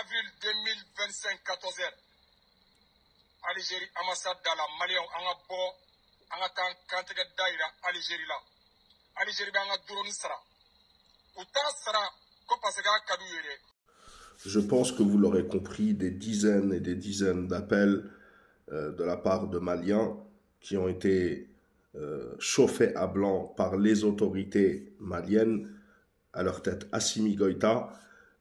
avril 2025, 14h. Algérie, ambassade dans la Malion, Angabo, Angatan, Kantega Daïra, Algérie là. Algérie, Angadouron Sara. Outan Sara, Kopasega Kadouyere. Je pense que vous l'aurez compris, des dizaines et des dizaines d'appels de la part de Maliens qui ont été chauffés à blanc par les autorités maliennes, à leur tête Assimi Goïta,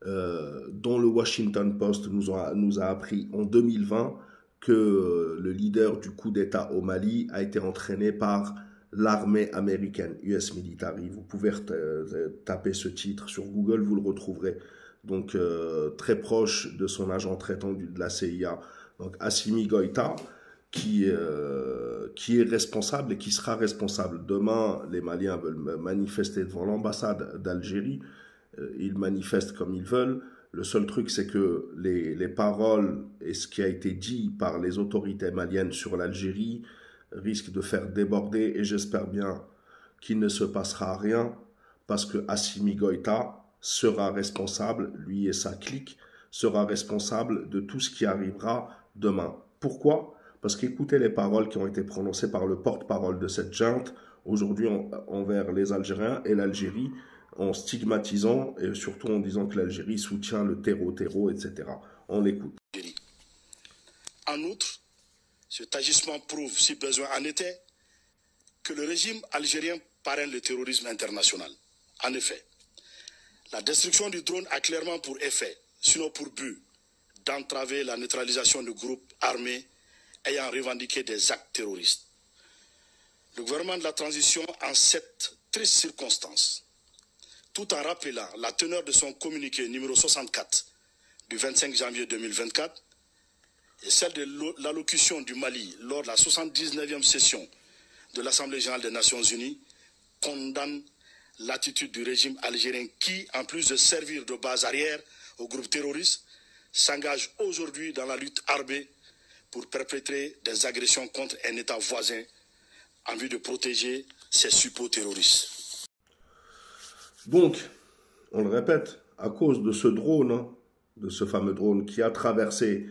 dont le Washington Post nous a appris en 2020 que le leader du coup d'État au Mali a été entraîné par l'armée américaine, US Military. Vous pouvez taper ce titre sur Google, vous le retrouverez. Donc très proche de son agent très tendu de la CIA, donc Assimi Goïta, qui est responsable et qui sera responsable. Demain, les Maliens veulent manifester devant l'ambassade d'Algérie. Ils manifestent comme ils veulent. Le seul truc, c'est que les paroles et ce qui a été dit par les autorités maliennes sur l'Algérie risquent de faire déborder, et j'espère bien qu'il ne se passera rien, parce que Assimi Goïta sera responsable, lui et sa clique, sera responsable de tout ce qui arrivera demain. Pourquoi? Parce qu'écoutez les paroles qui ont été prononcées par le porte-parole de cette junte aujourd'hui envers les Algériens et l'Algérie, en stigmatisant et surtout en disant que l'Algérie soutient le terreau, etc. On l'écoute. En outre, cet agissement prouve, si besoin en était, que le régime algérien parraine le terrorisme international. En effet, la destruction du drone a clairement pour effet, sinon pour but, d'entraver la neutralisation du groupe armé ayant revendiqué des actes terroristes. Le gouvernement de la transition, en cette triste circonstance, tout en rappelant la teneur de son communiqué numéro 64 du 25 janvier 2024 et celle de l'allocution du Mali lors de la 79e session de l'Assemblée générale des Nations unies, condamne l'attitude du régime algérien qui, en plus de servir de base arrière au groupe terroriste, s'engage aujourd'hui dans la lutte armée pour perpétrer des agressions contre un État voisin en vue de protéger ses suppôts terroristes. Donc, on le répète, à cause de ce drone, de ce fameux drone qui a traversé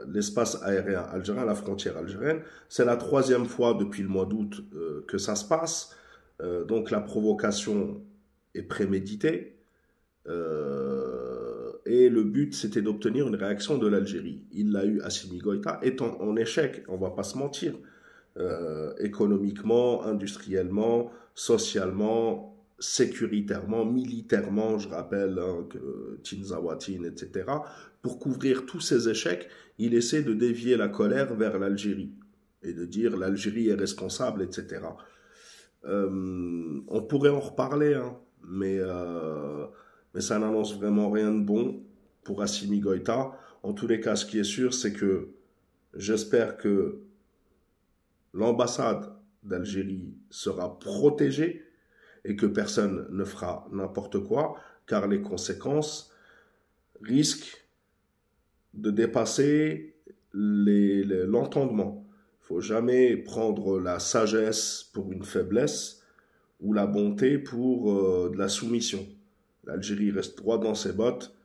l'espace aérien algérien, la frontière algérienne, c'est la 3e fois depuis le mois d'août que ça se passe. Donc la provocation est préméditée et le but c'était d'obtenir une réaction de l'Algérie. Il l'a eu. Assimi Goïta étant en échec, on va pas se mentir, économiquement, industriellement, socialement, sécuritairement, militairement, je rappelle que Tinzawatin, etc. Pour couvrir tous ces échecs, il essaie de dévier la colère vers l'Algérie et de dire l'Algérie est responsable, etc. On pourrait en reparler, hein, mais ça n'annonce vraiment rien de bon pour Assimi Goïta. En tous les cas, ce qui est sûr, c'est que j'espère que l'ambassade d'Algérie sera protégée et que personne ne fera n'importe quoi, car les conséquences risquent de dépasser l'entendement. Il ne faut jamais prendre la sagesse pour une faiblesse ou la bonté pour de la soumission. L'Algérie reste droit dans ses bottes.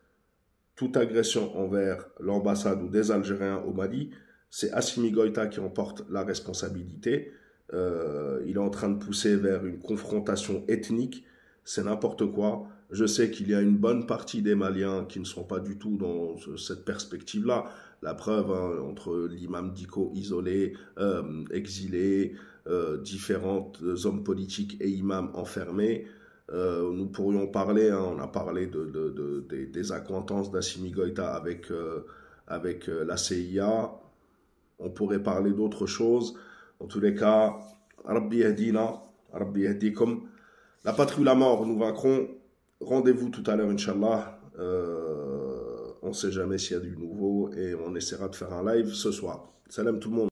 Toute agression envers l'ambassade ou des Algériens au Mali, c'est Assimi Goïta qui en porte la responsabilité. Il est en train de pousser vers une confrontation ethnique. C'est n'importe quoi. Je sais qu'il y a une bonne partie des Maliens qui ne sont pas du tout dans cette perspective-là. La preuve, hein, entre l'imam Diko isolé, exilé, différents hommes politiques et imams enfermés, nous pourrions parler, hein, on a parlé des accointances d'Assimi Goïta avec la CIA. On pourrait parler d'autres choses. En tous les cas, Rabbi Yahdina, Rabbi Yahdikum. La patrie ou la mort, nous vaincrons. Rendez-vous tout à l'heure, Inch'Allah. On ne sait jamais s'il y a du nouveau et on essaiera de faire un live ce soir. Salam tout le monde.